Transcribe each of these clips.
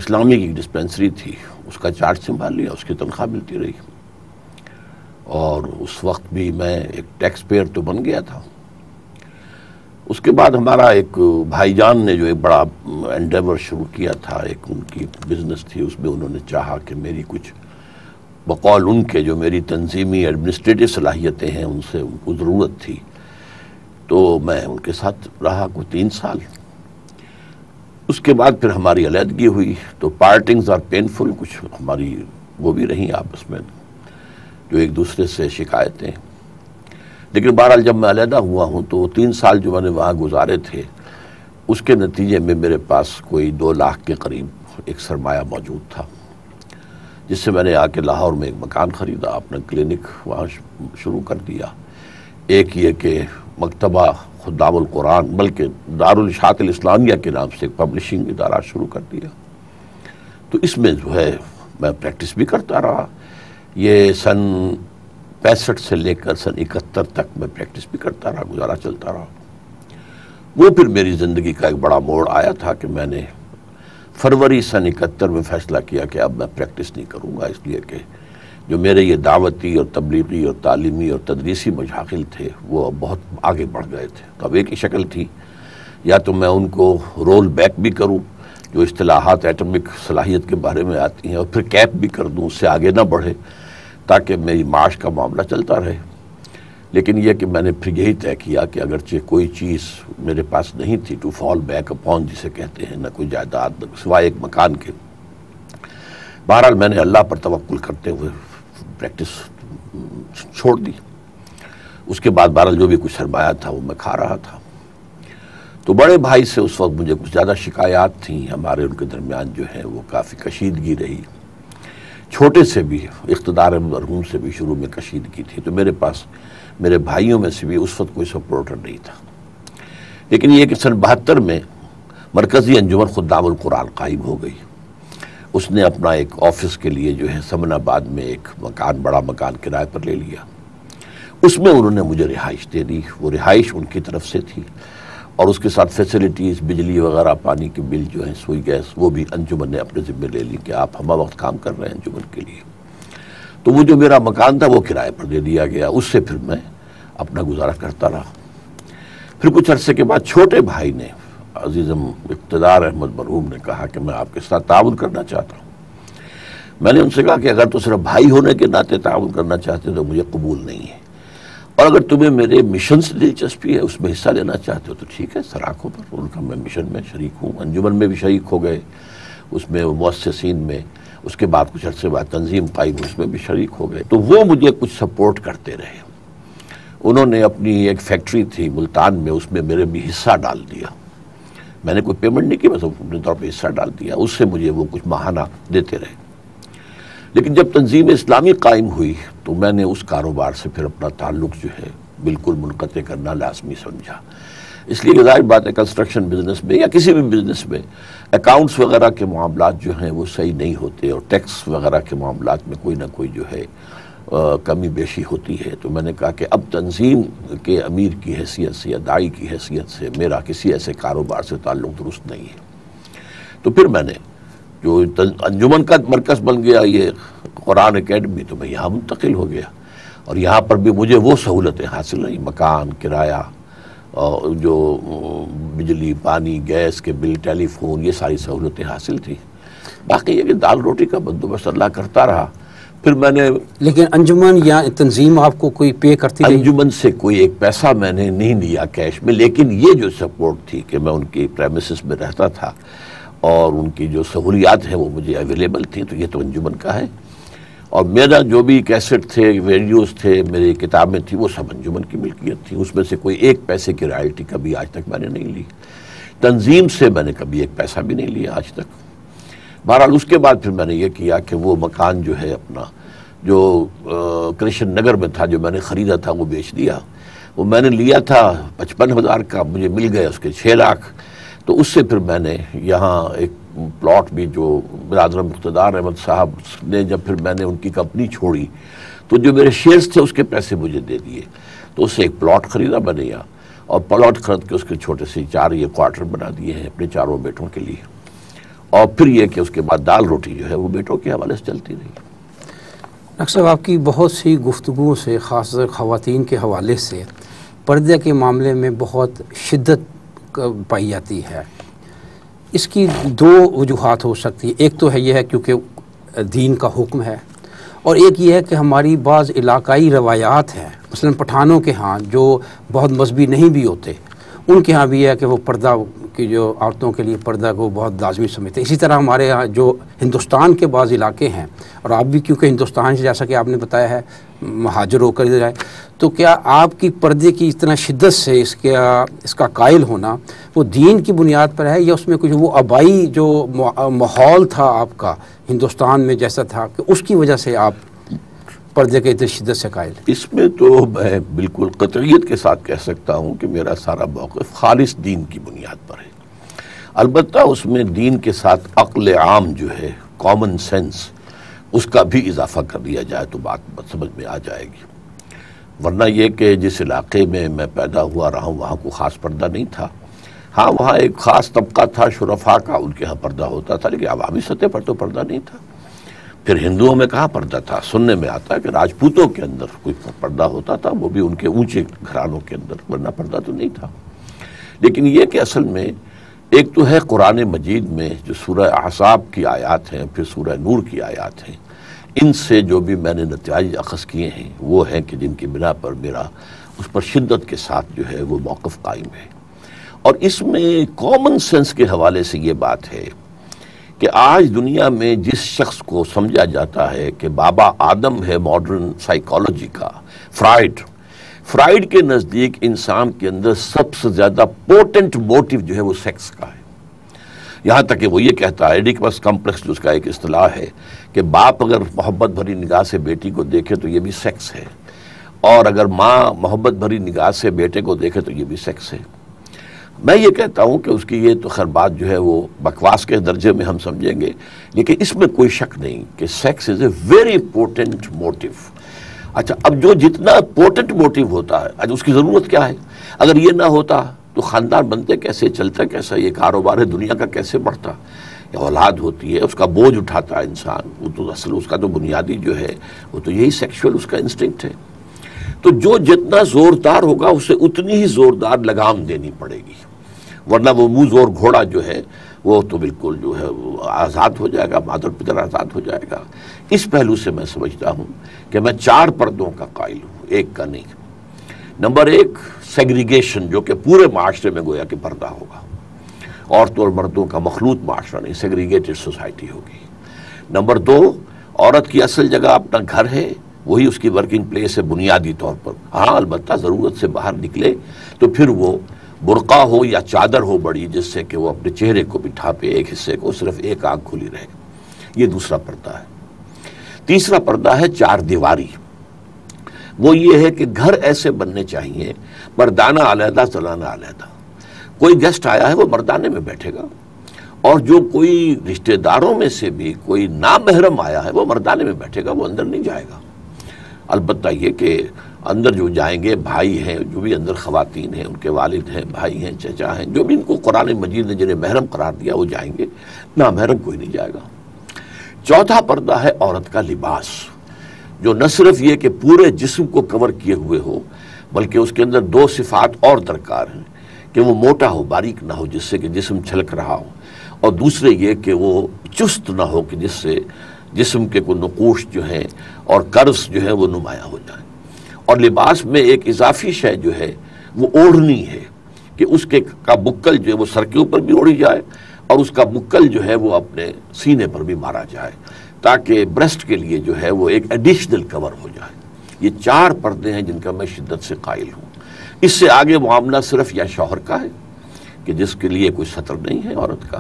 اسلامی کی ڈسپینسری تھی، اس کا چارج سنبھال لیا، اس کی تنخواہ ملتی رہی، اور اس وقت بھی میں ایک ٹیکس پیئر تو بن گیا تھا۔ اس کے بعد ہمارا ایک بھائی جان نے جو ایک بڑا انڈیور شروع کیا تھا، ایک ان کی بزنس تھی، اس میں انہوں نے چاہا کہ میری کچھ بقول ان کے جو میری تنظیمی ایڈمنسٹریٹو صلاحیتیں ہیں ان سے ان کو ضرورت تھی، تو میں ان کے ساتھ رہا کوئی 3 سال۔ اس کے بعد پھر ہماری علیحدگی ہوئی، تو پارٹنگز آر پینفل، کچھ ہماری وہ بھی رہیں آپس میں جو ایک دوسرے سے شکایتیں، لیکن بہرحال جب میں علیحدہ ہوا ہوں تو 3 سال جو میں نے وہاں گزارے تھے اس کے نتیجے میں میرے پاس کوئی 2 لاکھ کے قریب ایک سرمایہ موجود تھا، جس سے میں نے آ کے لاہور میں ایک مکان خریدا، اپنا کلینک وہاں شروع کر دیا۔ ایک یہ کہ مکتبہ خدام القرآن بلکہ دارالاشاعت الاسلامیہ کے نام سے ایک پبلشنگ ادارہ شروع کر دیا۔ تو اس میں جو ہے میں پریکٹس بھی کرتا رہا، یہ سن 65 سے لے کر سن 71 تک میں پریکٹس بھی کرتا رہا، گزارا چلتا رہا۔ وہ پھر میری زندگی کا ایک بڑا موڑ آیا تھا کہ میں نے فروری سن 71 میں فیصلہ کیا کہ اب میں پریکٹس نہیں کروں گا، اس لیے کہ جو میرے یہ دعوتی اور تبلیغی اور تعلیمی اور تدریسی مشاغل تھے وہ اب بہت آگے بڑھ گئے تھے۔ تو اب ایک ہی شکل تھی، یا تو میں ان کو رول بیک بھی کروں جو اصطلاحات ایٹمک صلاحیت کے بارے میں آتی ہیں، اور پھر کیپ بھی کر دوں، اس سے آگے نہ بڑھے تاکہ میری معاش کا معاملہ چلتا رہے۔ لیکن یہ کہ میں نے پھر یہی طے کیا کہ اگرچہ کوئی چیز میرے پاس نہیں تھی ٹو فال بیک اپون جسے کہتے ہیں، نہ کوئی جائیداد سوائے ایک مکان کے، بہرحال میں نے اللہ پر توکل کرتے ہوئے پریکٹس چھوڑ دی۔ اس کے بعد بہرحال جو بھی کچھ سرمایہ تھا وہ میں کھا رہا تھا۔ تو بڑے بھائی سے اس وقت مجھے کچھ زیادہ شکایات تھیں، ہمارے ان کے درمیان جو ہے وہ کافی کشیدگی رہی۔ چھوٹے سے بھی اقتدار مرحوم سے بھی شروع میں کشیدگی تھی، تو میرے پاس میرے بھائیوں میں سے بھی اس وقت کوئی سپورٹر نہیں تھا۔ لیکن یہ کہ سن 72 میں مرکزی انجمن خدام القرآن قائم ہو گئی۔ اس نے اپنا ایک آفس کے لیے جو ہے سمن آباد میں ایک مکان، بڑا مکان کرائے پر لے لیا۔ اس میں انہوں نے مجھے رہائش دے دی، وہ رہائش ان کی طرف سے تھی، اور اس کے ساتھ فیسلٹیز، بجلی وغیرہ، پانی کے بل جو ہیں، سوئی گیس، وہ بھی انجمن نے اپنے ذمہ لے لی کہ آپ ہمہ وقت کام کر رہے ہیں انجمن کے لیے۔ تو وہ جو میرا مکان تھا وہ کرائے پر دے دیا گیا، اس سے پھر میں اپنا گزارا کرتا رہا۔ پھر کچھ عرصے کے بعد چھوٹے بھائی نے، عزیزم اقتدار احمد مرحوم نے کہا کہ میں آپ کے ساتھ تعاون کرنا چاہتا ہوں۔ میں نے ان سے کہا کہ اگر تو صرف بھائی ہونے کے ناطے تعاون کرنا چاہتے تو مجھے قبول نہیں ہے، اور اگر تمہیں میرے مشن سے دلچسپی ہے، اس میں حصہ لینا چاہتے ہو تو ٹھیک ہے، سراخوں پر۔ ان کا میں مشن میں شریک ہوں، انجمن میں بھی شریک ہو گئے، اس میں مؤسسین میں، اس کے بعد کچھ عرصے بعد تنظیم قائم ہوئی، اس میں بھی شریک ہو گئے۔ تو وہ مجھے کچھ سپورٹ کرتے رہے۔ انہوں نے اپنی ایک فیکٹری تھی ملتان میں، اس میں میرے بھی حصہ ڈال دیا۔ میں نے کوئی پیمنٹ نہیں کی، بس اپنے طور پہ حصہ ڈال دیا، اس سے مجھے وہ کچھ ماہانہ دیتے رہے۔ لیکن جب تنظیم اسلامی قائم ہوئی تو میں نے اس کاروبار سے پھر اپنا تعلق جو ہے بالکل منقطع کرنا لازمی سمجھا، اس لیے کہ ظاہر بات ہے کنسٹرکشن بزنس میں یا کسی بھی بزنس میں اکاؤنٹس وغیرہ کے معاملات جو ہیں وہ صحیح نہیں ہوتے، اور ٹیکس وغیرہ کے معاملات میں کوئی نہ کوئی جو ہے کمی بیشی ہوتی ہے۔ تو میں نے کہا کہ اب تنظیم کے امیر کی حیثیت سے یا داعی کی حیثیت سے میرا کسی ایسے کاروبار سے تعلق درست نہیں ہے۔ تو پھر میں نے جو انجمن کا مرکز بن گیا یہ قرآن اکیڈمی، تو میں یہاں منتقل ہو گیا، اور یہاں پر بھی مجھے وہ سہولتیں حاصل رہیں، مکان، کرایہ، جو بجلی، پانی، گیس کے بل، ٹیلی فون، یہ ساری سہولتیں حاصل تھیں۔ باقی یہ کہ دال روٹی کا بندوبست اللہ کرتا رہا۔ پھر میں نے، لیکن انجمن یا تنظیم آپ کو کوئی پے کرتی رہی؟ انجمن سے کوئی ایک پیسہ میں نے نہیں لیا کیش میں، لیکن یہ جو سپورٹ تھی کہ میں ان کی پریمیسز میں رہتا تھا اور ان کی جو سہولیات ہیں وہ مجھے اویلیبل تھیں، تو یہ تو انجمن کا ہے۔ اور میرا جو بھی کیسٹ تھے، ویڈیوز تھے، میری کتابیں تھیں، وہ سب انجمن کی ملکیت تھی، اس میں سے کوئی ایک پیسے کی رائلٹی کبھی آج تک میں نے نہیں لی۔ تنظیم سے میں نے کبھی ایک پیسہ بھی نہیں لیا آج تک۔ بہرحال اس کے بعد پھر میں نے یہ کیا کہ وہ مکان جو ہے اپنا جو کرشن نگر میں تھا، جو میں نے خریدا تھا، وہ بیچ دیا۔ وہ میں نے لیا تھا 55,000 کا، مجھے مل گئے اس کے 6 لاکھ۔ تو اس سے پھر میں نے یہاں ایک پلاٹ بھی، جو برادر مقتدار احمد صاحب نے، جب پھر میں نے ان کی کمپنی چھوڑی تو جو میرے شیئرز تھے اس کے پیسے مجھے دے دیے، تو اس سے ایک پلاٹ خریدا میں نے یہاں، اور پلاٹ خرید کے اس کے چھوٹے سے 4 یہ کوارٹر بنا دیے ہیں اپنے 4 بیٹوں کے لیے۔ اور پھر یہ کہ اس کے بعد دال روٹی جو ہے وہ بیٹوں کے حوالے سے چلتی رہی۔ ڈاکٹر صاحب، آپ کی بہت سی گفتگو سے، خاص طور خواتین کے حوالے سے پردے کے معاملے میں بہت شدت پائی جاتی ہے۔ اس کی دو وجوہات ہو سکتی ہیں، ایک تو ہے یہ ہے کیونکہ دین کا حکم ہے، اور ایک یہ ہے کہ ہماری بعض علاقائی روایات ہیں، مثلا پٹھانوں کے ہاں جو بہت مذہبی نہیں بھی ہوتے، ان کے ہاں بھی ہے کہ وہ پردہ کی جو عورتوں کے لیے پردہ کو بہت لازمی سمجھتے ہیں۔ اسی طرح ہمارے ہاں جو ہندوستان کے بعض علاقے ہیں، اور آپ بھی کیونکہ ہندوستان سے جیسا کہ آپ نے بتایا ہے مہاجر ہو کر ادھر آئے، تو کیا آپ کی پردے کی اتنا شدت سے اس کا قائل ہونا وہ دین کی بنیاد پر ہے، یا اس میں کچھ وہ آبائی جو ماحول تھا آپ کا ہندوستان میں جیسا تھا کہ اس کی وجہ سے آپ پردے کے اتنی شدت سے قائل ہیں؟ اس میں تو میں بالکل قطعیت کے ساتھ کہہ سکتا ہوں کہ میرا سارا موقف خالص دین کی بنیاد پر ہے۔ البتہ اس میں دین کے ساتھ عقل عام جو ہے، کامن سینس، اس کا بھی اضافہ کر دیا جائے تو بات سمجھ میں آ جائے گی۔ ورنہ یہ کہ جس علاقے میں میں پیدا ہوا رہا ہوں وہاں کو خاص پردہ نہیں تھا۔ ہاں وہاں ایک خاص طبقہ تھا شرفاء کا، ان کے ہاں پردہ ہوتا تھا، لیکن عوامی سطح پر تو پردہ نہیں تھا۔ پھر ہندوؤں میں کہاں پردہ تھا؟ سننے میں آتا ہے کہ راجپوتوں کے اندر کوئی پردہ ہوتا تھا، وہ بھی ان کے اونچے گھرانوں کے اندر، ورنہ پردہ تو نہیں تھا۔ لیکن یہ کہ اصل میں ایک تو ہے قرآن مجید میں جو سورہ احزاب کی آیات ہیں، پھر سورہ نور کی آیات ہیں، ان سے جو بھی میں نے نتائج اخذ کیے ہیں وہ ہیں کہ جن کی بنا پر میرا اس پر شدت کے ساتھ جو ہے وہ موقف قائم ہے۔ اور اس میں کامن سینس کے حوالے سے یہ بات ہے کہ آج دنیا میں جس شخص کو سمجھا جاتا ہے کہ بابا آدم ہے ماڈرن سائیکالوجی کا، فرائیڈ کے نزدیک انسان کے اندر سب سے زیادہ پوٹنٹ موٹیو جو ہے وہ سیکس کا ہے۔ یہاں تک کہ وہ یہ کہتا ہے، ایڈیپس کمپلیکس جو اس کا ایک اصطلاح ہے، کہ باپ اگر محبت بھری نگاہ سے بیٹی کو دیکھے تو یہ بھی سیکس ہے، اور اگر ماں محبت بھری نگاہ سے بیٹے کو دیکھے تو یہ بھی سیکس ہے۔ میں یہ کہتا ہوں کہ اس کی یہ تو خیر بات جو ہے وہ بکواس کے درجے میں ہم سمجھیں گے، لیکن اس میں کوئی شک نہیں کہ sex is a very important motive. اچھا، اب جو جتنا پورٹنٹ موٹیو ہوتا ہے، آج اس کی ضرورت کیا ہے؟ اگر یہ نہ ہوتا تو خاندان بنتے کیسے، چلتا کیسا، یہ کاروبار ہے دنیا کا کیسے بڑھتا؟ یا اولاد ہوتی ہے، اس کا بوجھ اٹھاتا ہے انسان، وہ تو اصل اس کا تو بنیادی جو ہے وہ تو یہی سیکشول اس کا انسٹنکٹ ہے۔ تو جو جتنا زوردار ہوگا اسے اتنی ہی زوردار لگام دینی پڑے گی، ورنہ وہ منہ زور گھوڑا جو ہے وہ تو بالکل جو ہے وہ آزاد ہو جائے گا، مادر پتر آزاد ہو جائے گا۔ اس پہلو سے میں سمجھتا ہوں کہ میں 4 پردوں کا قائل ہوں، ایک کا نہیں۔ نمبر 1 سیگریگیشن، جو کہ پورے معاشرے میں گویا کہ پردہ ہوگا، عورتوں اور مردوں کا مخلوط معاشرہ نہیں، سیگریگیٹڈ سوسائٹی ہوگی۔ نمبر 2 عورت کی اصل جگہ اپنا گھر ہے، وہی اس کی ورکنگ پلیس ہے بنیادی طور پر۔ ہاں البتہ ضرورت سے باہر نکلے تو پھر وہ برقع ہو یا چادر ہو بڑی، جس سے کہ وہ اپنے چہرے کو بھی ڈھانپے، ایک حصے کو، صرف ایک آنکھ کھلی رہے۔ یہ دوسرا پردہ ہے۔ تیسرا پردہ ہے 4 دیواری۔ وہ یہ ہے کہ گھر ایسے بننے چاہیے، مردانہ علیحدہ زنانہ علیحدہ۔ کوئی گیسٹ آیا ہے وہ مردانے میں بیٹھے گا، اور جو کوئی رشتہ داروں میں سے بھی کوئی نامحرم آیا ہے وہ مردانے میں بیٹھے گا، وہ اندر نہیں جائے گا۔ البتہ یہ کہ اندر جو جائیں گے بھائی ہیں، جو بھی اندر خواتین ہیں، ان کے والد ہیں، بھائی ہیں، چچا ہیں، جو بھی ان کو قرآن مجید نے جنہیں محرم قرار دیا وہ جائیں گے، نامحرم کوئی نہیں جائے گا۔ چوتھا پردہ ہے عورت کا لباس، جو نہ صرف یہ کہ پورے جسم کو کور کیے ہوئے ہو، بلکہ اس کے اندر 2 صفات اور درکار ہیں، کہ وہ موٹا ہو، باریک نہ ہو جس سے کہ جسم چھلک رہا ہو، اور دوسرے یہ کہ وہ چست نہ ہو کہ جس سے جسم کے کوئی نقوش جو ہیں اور کرز جو ہے وہ نمایاں ہو جائیں۔ اور لباس میں ایک اضافی شے جو ہے وہ اوڑھنی ہے، کہ اس کے کا بکل جو ہے وہ سر کے اوپر بھی اوڑھی جائے، اور اس کا بکل جو ہے وہ اپنے سینے پر بھی مارا جائے، تاکہ بریسٹ کے لیے جو ہے وہ ایک ایڈیشنل کور ہو جائے۔ یہ 4 پردے ہیں جن کا میں شدت سے قائل ہوں۔ اس سے آگے معاملہ صرف یا شوہر کا ہے کہ جس کے لیے کوئی سطر نہیں ہے عورت کا،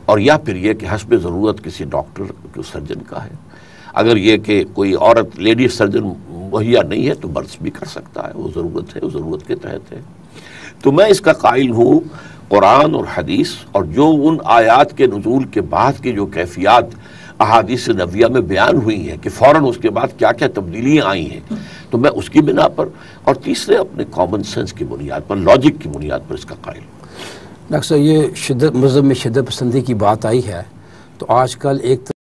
اور یا پھر یہ کہ حسب ضرورت کسی ڈاکٹر کو سرجن کا ہے۔ اگر یہ کہ کوئی عورت لیڈی سرجن مہیا نہیں ہے تو برس بھی کر سکتا ہے، وہ ضرورت ہے، وہ ضرورت کے تحت ہے۔ تو میں اس کا قائل ہوں قرآن اور حدیث، اور جو ان آیات کے نزول کے بعد کی جو کیفیات احادیث نبویہ میں بیان ہوئی ہیں کہ فوراً اس کے بعد کیا کیا تبدیلیاں آئی ہیں، تو میں اس کی بنا پر، اور تیسرے اپنے کامن سینس کی بنیاد پر، لاجک کی بنیاد پر اس کا قائل ہوں۔ ڈاکٹر صاحب، یہ مذہب میں شدت پسندی کی بات آئی ہے، تو آج کل ایک